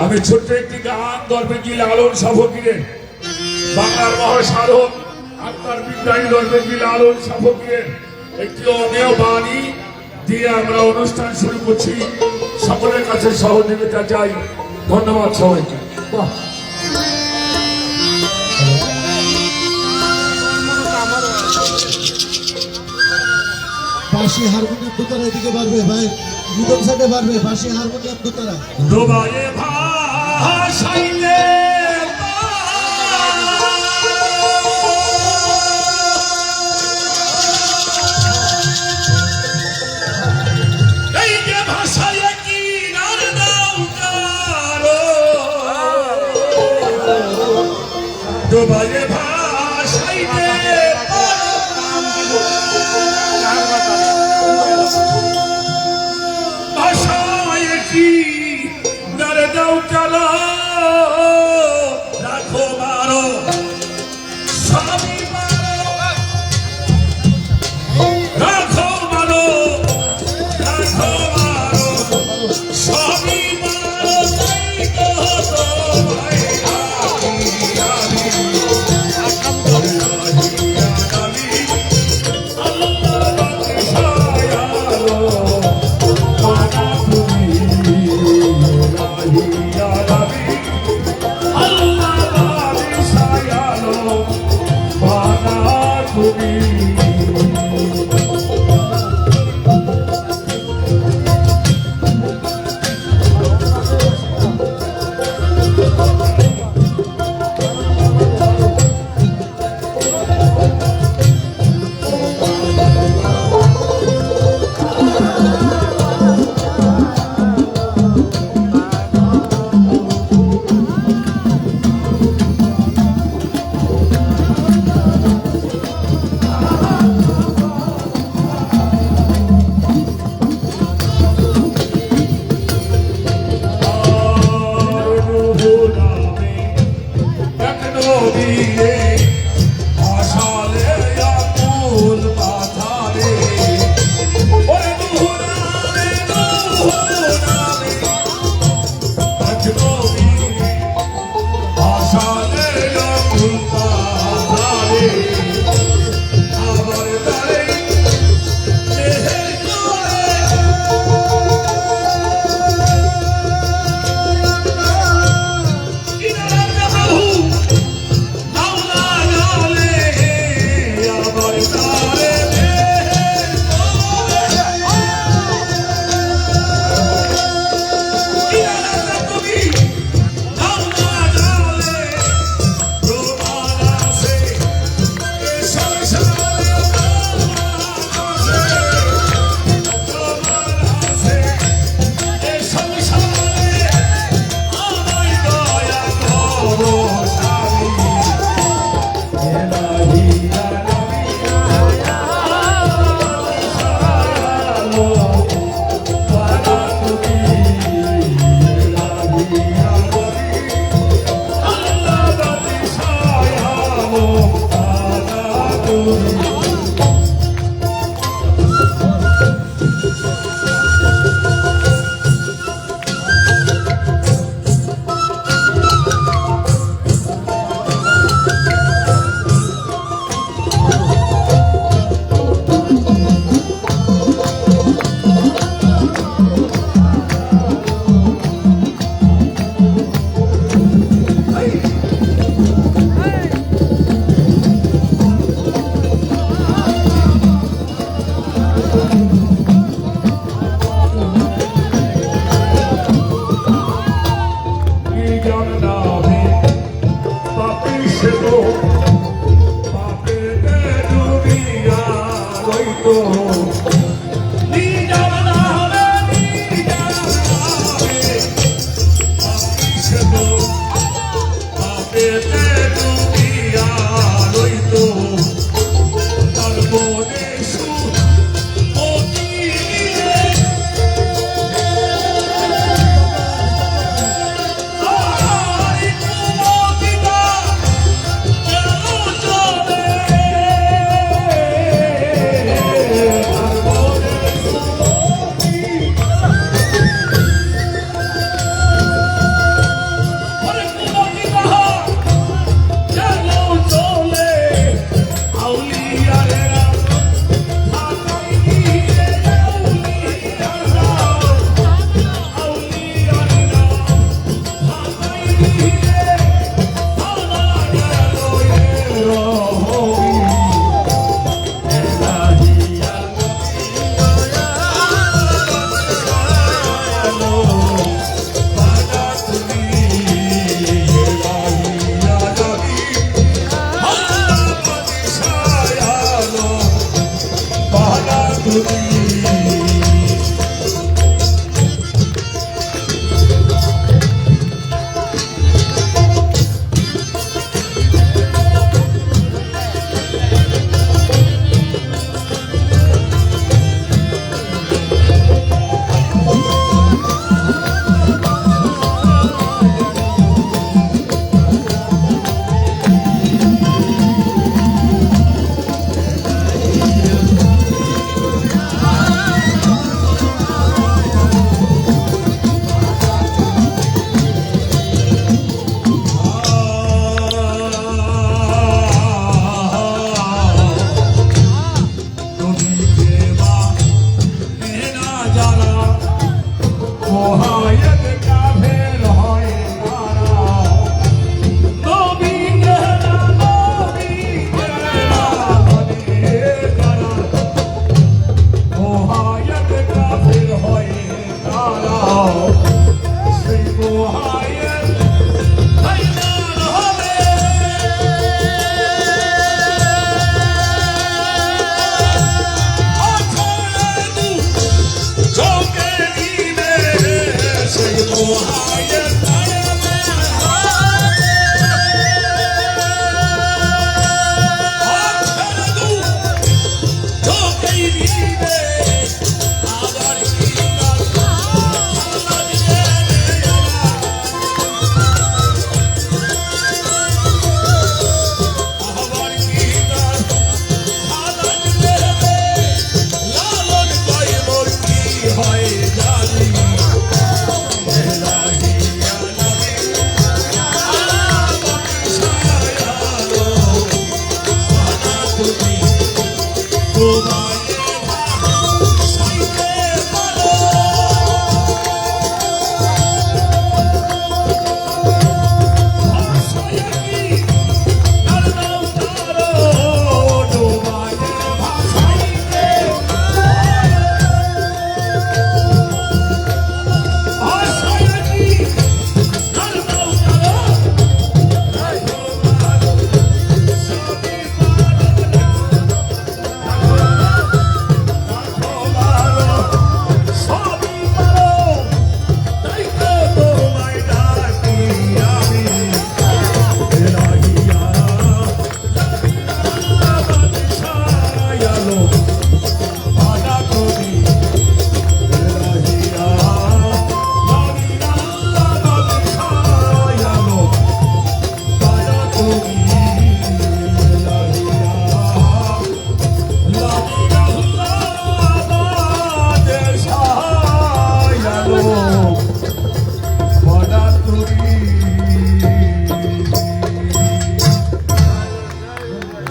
আমি ছোট্ট একটি গান দরবেশজি লালন সাফকিরের বাংলার মহাসাধক আত্মার বিদ্যায়ী দরবেশজি লালন সাফকিরের একটি অমেয় বাণী দিয়ে আমরা অনুষ্ঠান শুরু করছি। সকলের কাছে সহযোগিতা চাই। ধন্যবাদ সবাইকে। বাঁশি হারমোনিয়াম দোতারা এদিকে বাড়বে ভাই, মিডল সাইডে বাড়বে বাঁশি হারমোনিয়াম দোতারা। ডোবায়ে ভাসাইলে এই যে ভাষায় কি নার দাও কারো ডোবায়ে ভাসাইলে ভাষায় কি নার দাও কালো রাখো মারো স্বামী মারো রাখো মারো রাখো মারো স্বামী মারো তাই তো তোমায় আমি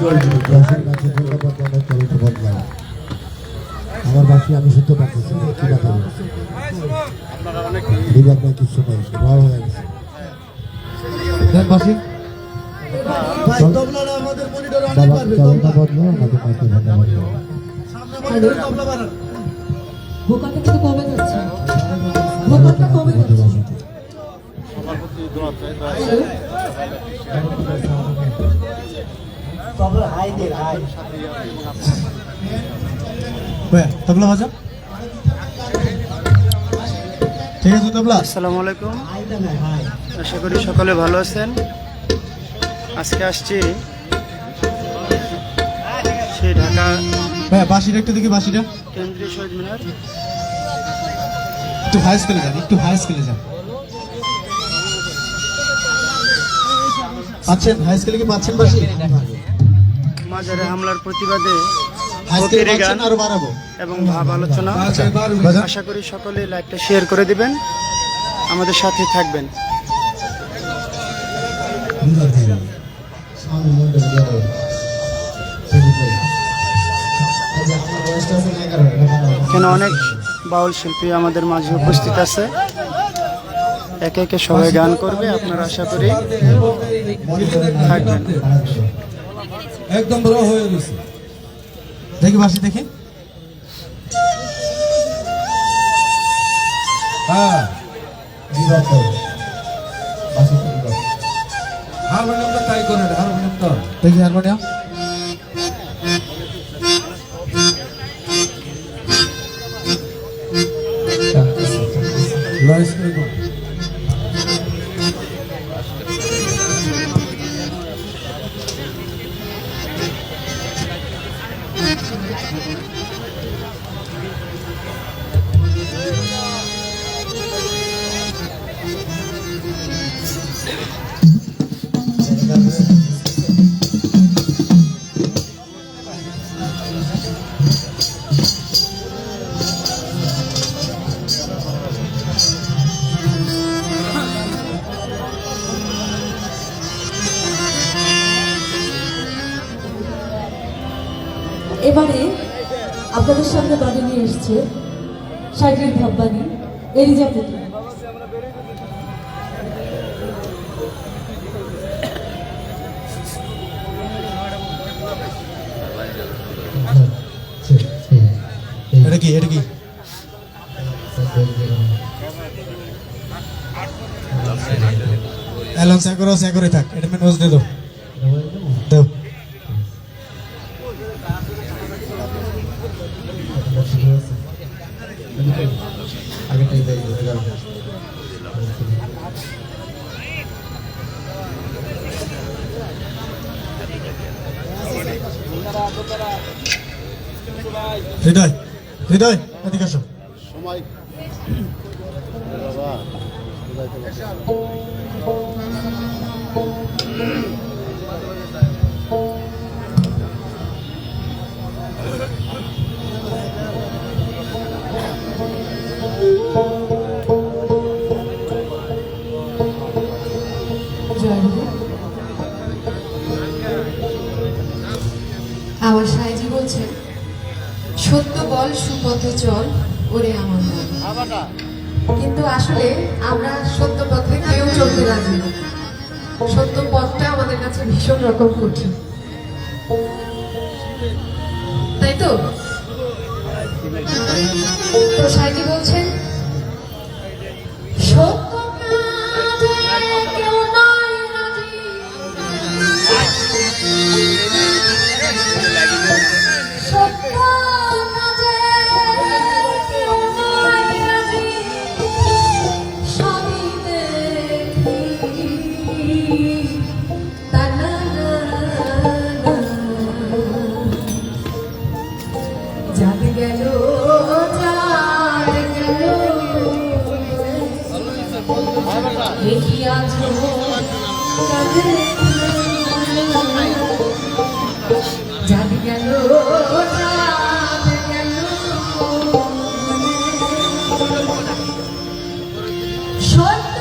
জয় গুরু। বাসির কাছে ধন্যবাদ জানাই চলতে বদলাম আমার বাসি আমি শুনতে পারতেছি না, কি কথা বলছি বিভাগ নাই কিছু নেই ভালো হয়ে গেছে দেন বাসি ভাই তবলাটা আমাদের মনিটরে অনেক পারবে তবলা বদলো আমাদের মাইকে ধন্যবাদ সামনে মনিটরে তবলা বাড়ান ভোকালটা কিন্তু কমে যাচ্ছে ভোকালটা কমে যাচ্ছে তবলা বাজা ঠিক আছে তবলা আসসালামু আলাইকুম, আশা করি সকলে ভালো আছেন। আজকে আসছি সেই ঢাকা ভাই বাসিটা একটু দেখি বাসিটা কেন্দ্রীয় শহীদ মিনার। একটু হাই স্কেলে যান একটু হাই স্কেলে যান পাচ্ছেন হাই স্কেলে কি পাচ্ছেন বাসি মাজারে হামলার প্রতিবাদে হাই স্কেলে ফকিরি পাচ্ছেন গান আরো বাড়াবো এবং ভাব আলোচনা। বাজান আশা করি সকলে লাইভটা শেয়ার করে দিবেন, আমাদের সাথে থাকবেন। এখানে অনেক বাউল শিল্পী আমাদের মাঝে উপস্থিত আছে, একে একে সবাই গান করবে, আপনারা আশা করি থাকবেন। একদম বড় হয়ে গেছে দেখি বাসি দেখি হ্যাঁ হারমোনিয়ামটা ট্রাই করেন হারমোনিয়ামটা দেখি হারমোনিয়াম লয়েস করে এবারে আপনাদের সামনে বাড়ি নিয়ে এসছে সাইকেল ভাববানি এলিজা পুতুল। এটা কি এটা কি এলন স্যাকরে থাক এটা মেন ওয়াজ দে দাও দাও হৃদয় হৃদয় এদিকে আসো আমার সাইজি বলছে সত্য বল সুপথে চল ওরে আমার মন। কিন্তু আসলে আমরা সত্য পথে কেউ চলতে রাজি না, সত্য পথটা আমাদের কাছে ভীষণ রকম কঠিন, তাই তো? তো সাইজি বলছেন সত্য কাজে কেউ নয় রাজি, সত্য কাজে কেউ নয় রাজি, সবই দেখি তা না না না। যাবে গেল যার গেল দেখি আজ কাঁদে যাবে গেল যাবে গেল সত্য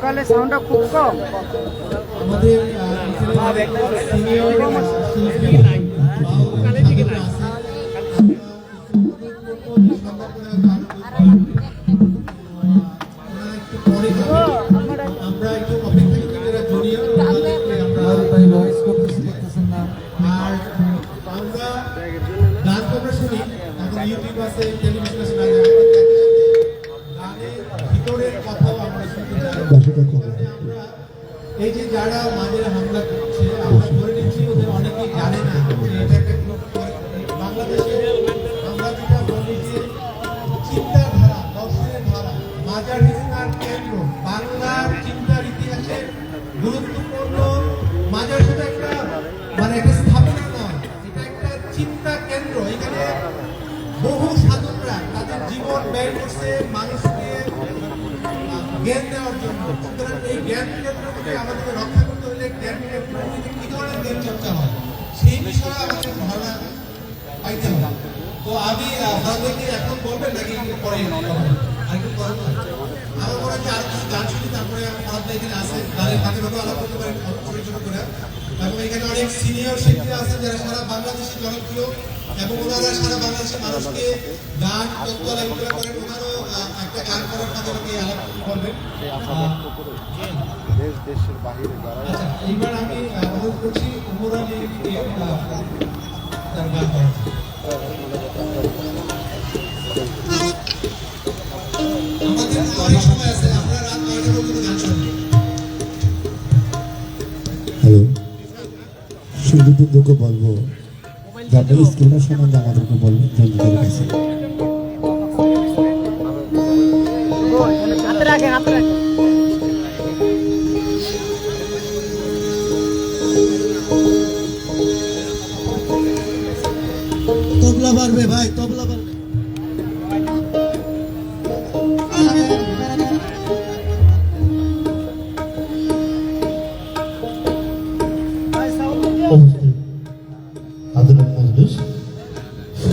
ভোকালের সাউন্ডটা খুব কম। আমাদের সিনিয়র শিল্পী আমরা একটু অপেক্ষা করি যারা জুনিয়র আমরা ভয়েস করতেছেন না। আর বাংলা গান তো আমরা শুনি, এখন ইউটিউব আছে, টেলিভিশন আছে, গানের ভিতরের কথাও আমরা শুনতে চাই। আমরা এই যে যারা মাঝে হামলা করছে, আমরা ধরে নিচ্ছি ওদের অনেকেই জানে না যে এটা একটা গ্রুপ। বাংলাদেশে আমরা যেটা বলি যে চিন্তাধারা, দর্শনের ধারা, মাজার হিসেবার কেন্দ্র, বাংলার চিন্তার ইতিহাসে গুরুত্বপূর্ণ মাজার শুধু একটা মানে একটা স্থাপনা নয়, এটা একটা চিন্তা কেন্দ্র। এখানে বহু সাধকরা তাদের জীবন ব্যয় করছে মানুষকে জ্ঞান দেওয়ার জন্য। সুতরাং এই জ্ঞান কেন্দ্রকে আমাদেরকে রক্ষা করতে হলে জ্ঞান কেন্দ্র থেকে কি ধরনের জ্ঞান চর্চা হয় সেই বিষয়ে আমাদের ধারণা পাইতে হবে। তো আমি আপনাদেরকে এখন বলবেন নাকি পরে আরেকটু পরে আমার মনে হচ্ছে আর কিছু গান শুনি, তারপরে আপনাদের এখানে আসে গানের ফাঁকে ফাঁকে আলাপ করতে পারেন ছোটো ছোটো করে। এবং এখানে অনেক সিনিয়র শিল্পী আছেন যারা সারা বাংলাদেশে জনপ্রিয় এবং ওনারা সারা বাংলাদেশের মানুষকে গান তত্ত্ব আলোচনা করেন। ওনারও একটা গান করার ফাঁকে ফাঁকে আলাপ করবেন। আচ্ছা, এইবার আমি অনুরোধ করছি উমর আলীকে তার গান করার। আমাদের অনেক সময় আছে, আমরা রাত 9টা পর্যন্ত গান শুনবো। হ্যালো, সুন্দরকে বলবো যাতে স্ক্রিনের সম্বন্ধে আমাদেরকে বলবেন বন্ধুদের কাছে। হাতে রাখেন, হাতে রাখেন। তবলা বাড়বে ভাই, তবলা বাড়বে। আধুনিক মজলিস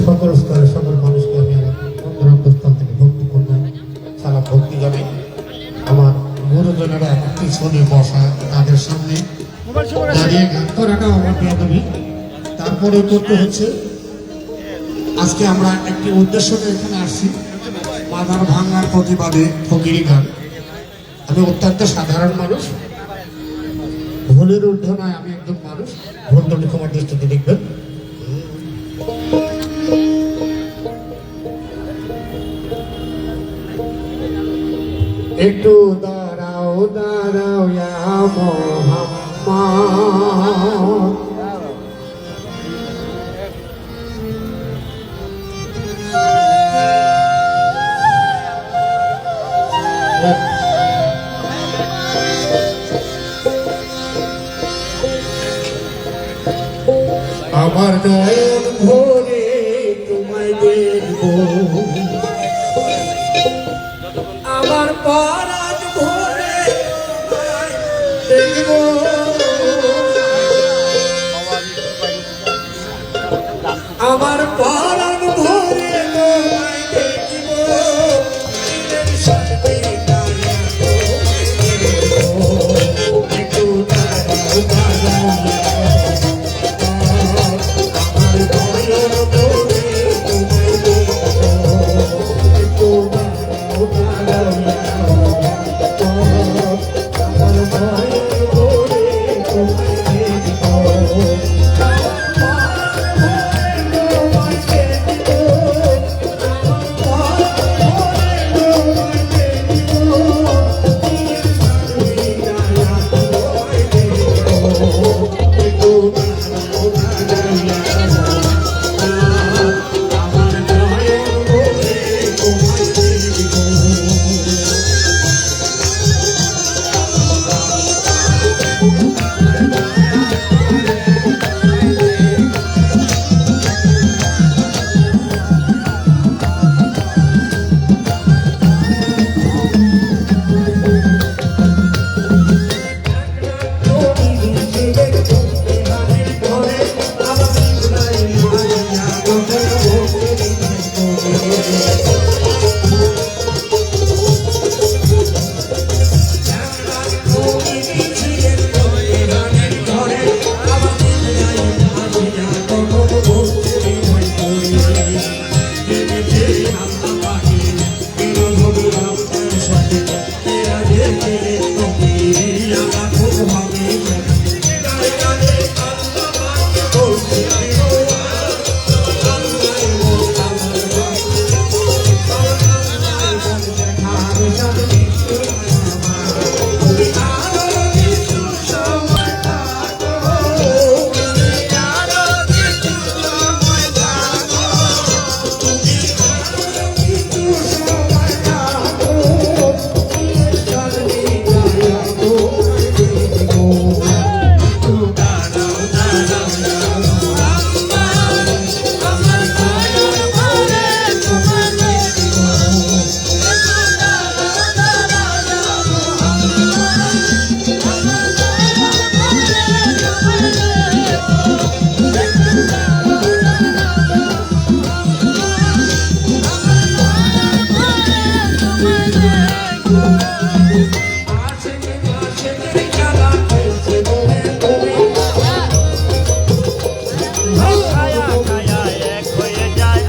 সকল স্তরের সকল মানুষকে আমি আমার অন্তরস্থল থেকে ভক্তিপূর্ণ সালাম ভক্তি জানাই। আমার গুরুজনেরা পিছনে বসা, তাদের সামনে দাঁড়িয়ে গান করাটাও আমার বেয়াদবি। তারপরে করতে হচ্ছে, আজকে আমরা একটি উদ্দেশ্য নিয়ে এখানে আসছি, মাদার ভাঙার প্রতিবাদে ফকিরি গান। আমি অত্যন্ত সাধারণ মানুষ, ভুলের ঊর্ধ্ব নয়, আমি একজন মানুষ। ভুল তুমি তোমার দৃষ্টিতে দেখবেন। একটু দাঁড়াও দাঁড়াও ইয়া মোহাম্মদ, আমার নয়ন ভরে তোমায় দেখবো, আমার পরাণ ভরে তোমায় দেখবো, আমার পরাণ ভরে তোমায় দেখবো, দিনের সাথে দাঁড়িয়ে দেখবো, একটু দাঁড়াও দাঁড়াও আমার খায়া খায়া এক হয়ে যায়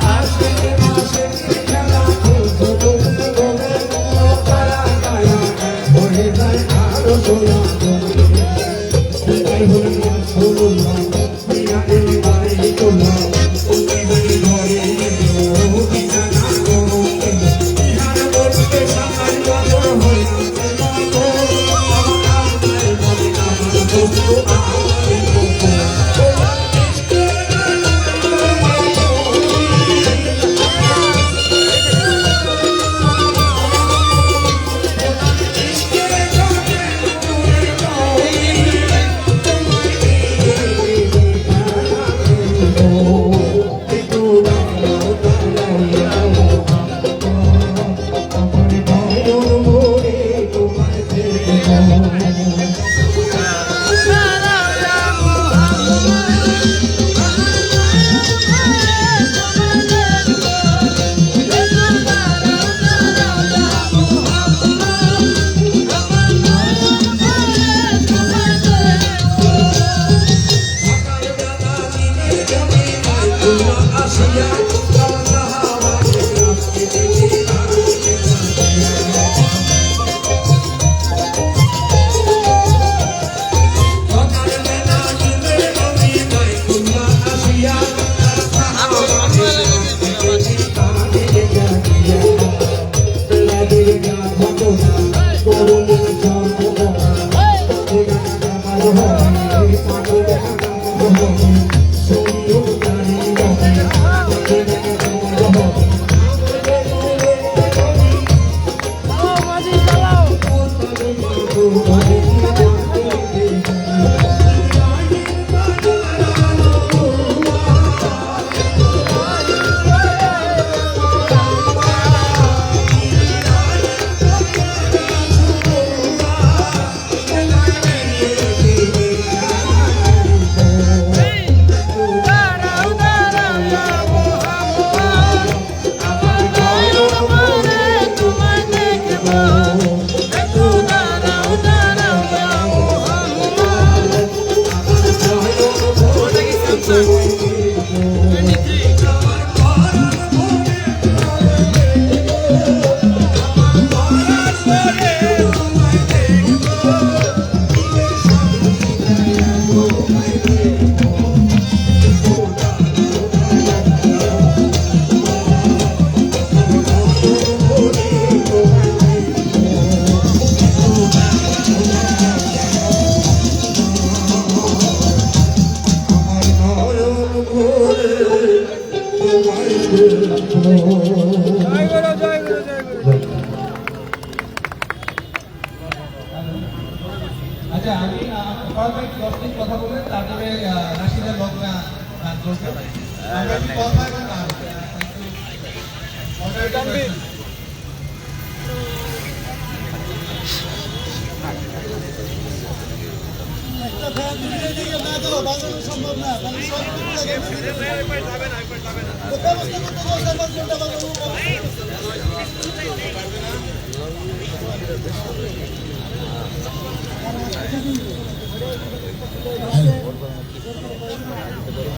আচ্ছা আমি কয়েক 10 মিনিট কথা বলে তারপরে রাশিদের লোকরা গান করবে আমরা একটু কথা এবং গান একটা ফ্যান দিকে দিকে না দাও বাজানো সম্ভব না মানে সব কিছু লাগে যাবে না ব্যবস্থা করতে দাও 5 ঘন্টা বাজানো